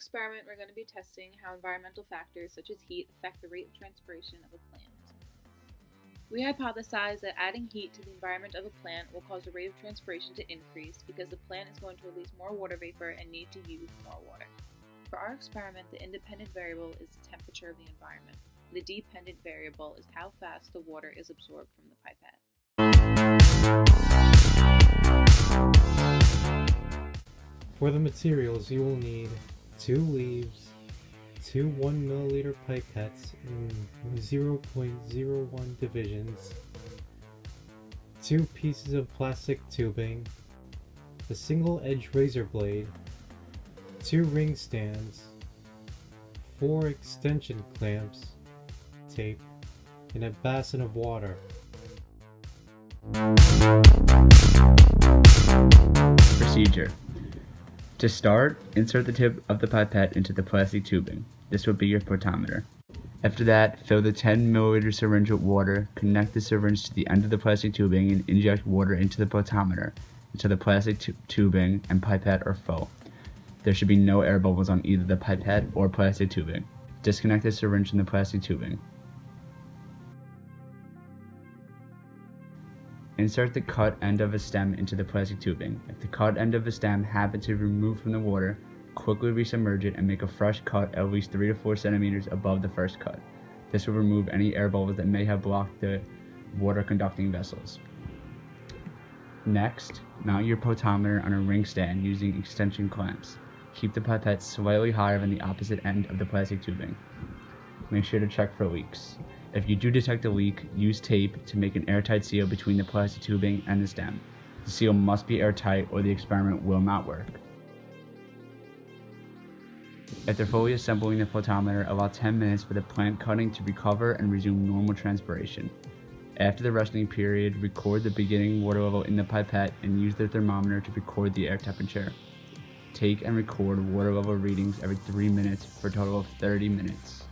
experiment, we're going to be testing how environmental factors such as heat affect the rate of transpiration of a plant. We hypothesize that adding heat to the environment of a plant will cause the rate of transpiration to increase because the plant is going to release more water vapor and need to use more water. For our experiment, the independent variable is the temperature of the environment. The dependent variable is how fast the water is absorbed from the pipette. For the materials, you will need 2 leaves, 2 1 milliliter pipettes in 0.01 divisions, 2 pieces of plastic tubing, a single edge razor blade, 2 ring stands, 4 extension clamps, tape, and a basin of water. Procedure. To start, insert the tip of the pipette into the plastic tubing. This will be your photometer. After that, fill the 10 milliliter syringe with water, connect the syringe to the end of the plastic tubing, and inject water into the photometer until the plastic tubing and pipette are full. There should be no air bubbles on either the pipette or plastic tubing. Disconnect the syringe from the plastic tubing. Insert the cut end of a stem into the plastic tubing. If the cut end of a stem happens to be removed from the water, quickly resubmerge it and make a fresh cut at least 3 to 4 centimeters above the first cut. This will remove any air bubbles that may have blocked the water conducting vessels. Next, mount your photometer on a ring stand using extension clamps. Keep the pipette slightly higher than the opposite end of the plastic tubing. Make sure to check for leaks. If you do detect a leak, use tape to make an airtight seal between the plastic tubing and the stem. The seal must be airtight or the experiment will not work. After fully assembling the photometer, allow 10 minutes for the plant cutting to recover and resume normal transpiration. After the resting period, record the beginning water level in the pipette and use the thermometer to record the air temperature. Take and record water level readings every 3 minutes for a total of 30 minutes.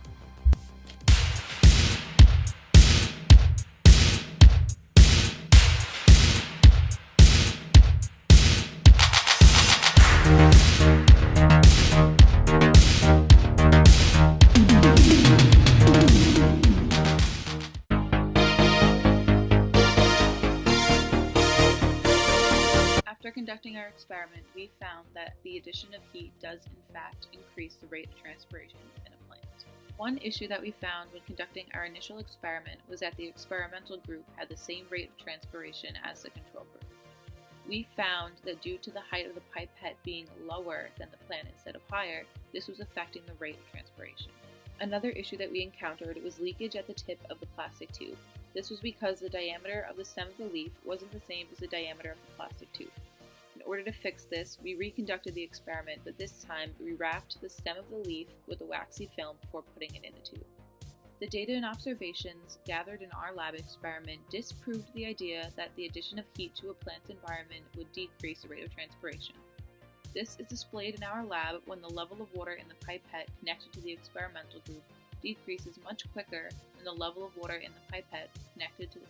After conducting our experiment, we found that the addition of heat does in fact increase the rate of transpiration in a plant. One issue that we found when conducting our initial experiment was that the experimental group had the same rate of transpiration as the control group. We found that due to the height of the pipette being lower than the plant instead of higher, this was affecting the rate of transpiration. Another issue that we encountered was leakage at the tip of the plastic tube. This was because the diameter of the stem of the leaf wasn't the same as the diameter of the plastic tube. In order to fix this, we reconducted the experiment, but this time we wrapped the stem of the leaf with a waxy film before putting it in the tube. The data and observations gathered in our lab experiment disproved the idea that the addition of heat to a plant's environment would decrease the rate of transpiration. This is displayed in our lab when the level of water in the pipette connected to the experimental group decreases much quicker than the level of water in the pipette connected to the